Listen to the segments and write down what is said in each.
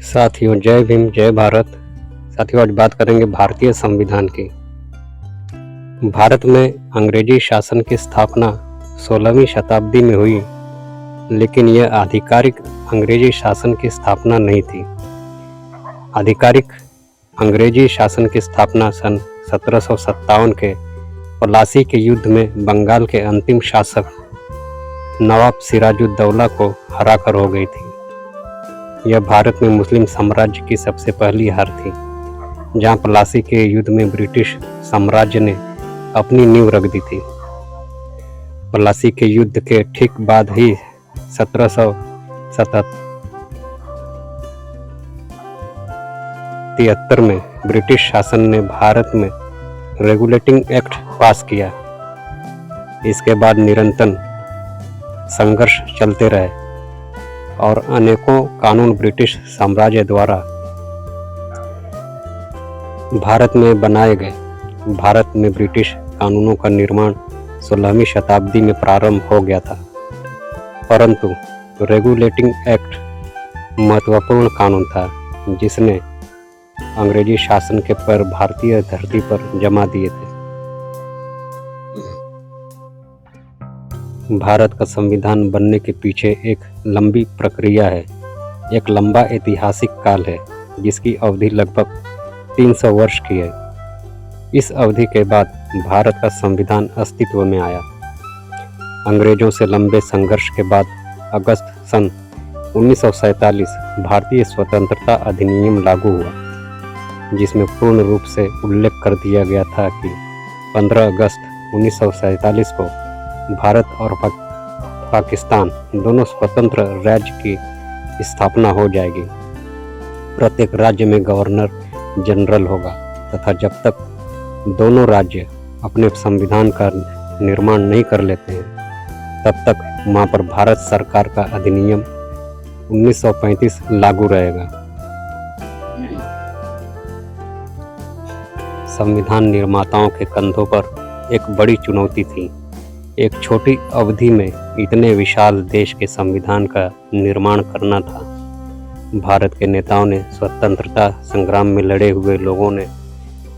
साथियों, जय भीम, जय भारत। साथियों, आज बात करेंगे भारतीय संविधान की। भारत में अंग्रेजी शासन की स्थापना 16वीं शताब्दी में हुई, लेकिन यह आधिकारिक अंग्रेजी शासन की स्थापना नहीं थी। आधिकारिक अंग्रेजी शासन की स्थापना सन 1757 के प्लासी के युद्ध में बंगाल के अंतिम शासक नवाब सिराजुद्दौला को हराकर हो गई थी। यह भारत में मुस्लिम साम्राज्य की सबसे पहली हार थी, जहां प्लासी के युद्ध में ब्रिटिश साम्राज्य ने अपनी नींव रख दी थी। प्लासी के युद्ध के ठीक बाद ही 1773 में ब्रिटिश शासन ने भारत में रेगुलेटिंग एक्ट पास किया। इसके बाद निरंतर संघर्ष चलते रहे और अनेकों कानून ब्रिटिश साम्राज्य द्वारा भारत में बनाए गए। भारत में ब्रिटिश कानूनों का निर्माण 16वीं शताब्दी में प्रारंभ हो गया था, परंतु रेगुलेटिंग एक्ट महत्वपूर्ण कानून था जिसने अंग्रेजी शासन के पर भारतीय धरती पर जमा दिए थे। भारत का संविधान बनने के पीछे एक लंबी प्रक्रिया है, एक लंबा ऐतिहासिक काल है जिसकी अवधि लगभग 300 वर्ष की है। इस अवधि के बाद भारत का संविधान अस्तित्व में आया। अंग्रेजों से लंबे संघर्ष के बाद अगस्त सन 1947 भारतीय स्वतंत्रता अधिनियम लागू हुआ, जिसमें पूर्ण रूप से उल्लेख कर दिया गया था कि 15 अगस्त 1947 को भारत और पाकिस्तान दोनों स्वतंत्र राज्य की स्थापना हो जाएगी। प्रत्येक राज्य में गवर्नर जनरल होगा तथा जब तक दोनों राज्य अपने संविधान का निर्माण नहीं कर लेते हैं, तब तक वहाँ पर भारत सरकार का अधिनियम 1935 लागू रहेगा। संविधान निर्माताओं के कंधों पर एक बड़ी चुनौती थी। एक छोटी अवधि में इतने विशाल देश के संविधान का निर्माण करना था। भारत के नेताओं ने, स्वतंत्रता संग्राम में लड़े हुए लोगों ने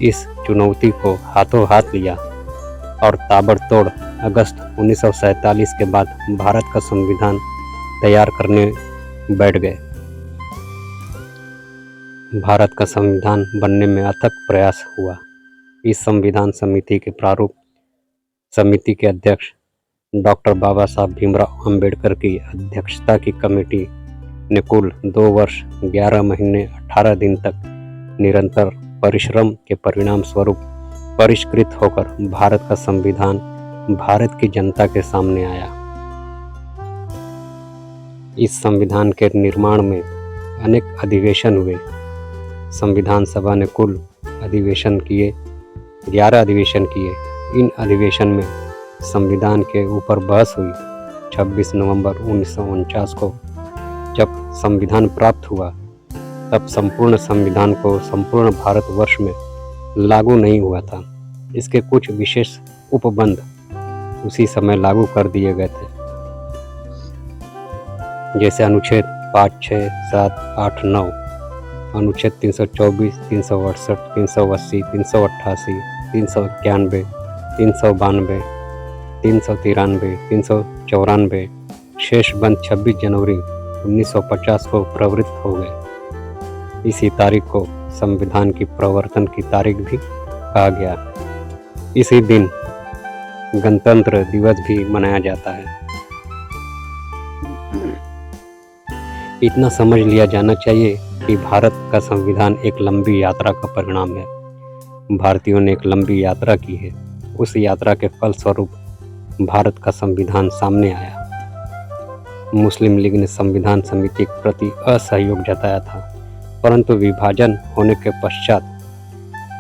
इस चुनौती को हाथों हाथ लिया और ताबड़तोड़ अगस्त 1947 के बाद भारत का संविधान तैयार करने बैठ गए। भारत का संविधान बनने में अथक प्रयास हुआ। इस संविधान समिति के प्रारूप समिति के अध्यक्ष डॉक्टर बाबा साहब भीमराव अंबेडकर की अध्यक्षता की कमेटी ने कुल 2 वर्ष 11 महीने 18 दिन तक निरंतर परिश्रम के परिणाम स्वरूप परिष्कृत होकर भारत का संविधान भारत की जनता के सामने आया। इस संविधान के निर्माण में अनेक अधिवेशन हुए। संविधान सभा ने कुल अधिवेशन किए, 11 अधिवेशन किए। इन अधिवेशन में संविधान के ऊपर बहस हुई। 26 नवंबर 1949 को जब संविधान प्राप्त हुआ, तब संपूर्ण संविधान को संपूर्ण भारतवर्ष में लागू नहीं हुआ था। इसके कुछ विशेष उपबंध उसी समय लागू कर दिए गए थे, जैसे अनुच्छेद 5, 6, 7, 8, 9, अनुच्छेद 324, 368, 380, 388, 391, 392, 393, 394। शेष बंद 26 जनवरी 1950 को प्रवृत्त हो गए। इसी तारीख को संविधान की प्रवर्तन की तारीख भी कहा गया। इसी दिन गणतंत्र दिवस भी मनाया जाता है। इतना समझ लिया जाना चाहिए कि भारत का संविधान एक लंबी यात्रा का परिणाम है। भारतीयों ने एक लंबी यात्रा की है। उस यात्रा के फलस्वरूप भारत का संविधान सामने आया। मुस्लिम लीग ने संविधान समिति के प्रति असहयोग जताया था, परंतु विभाजन होने के पश्चात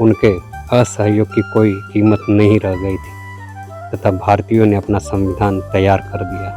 उनके असहयोग की कोई कीमत नहीं रह गई थी तथा भारतीयों ने अपना संविधान तैयार कर दिया।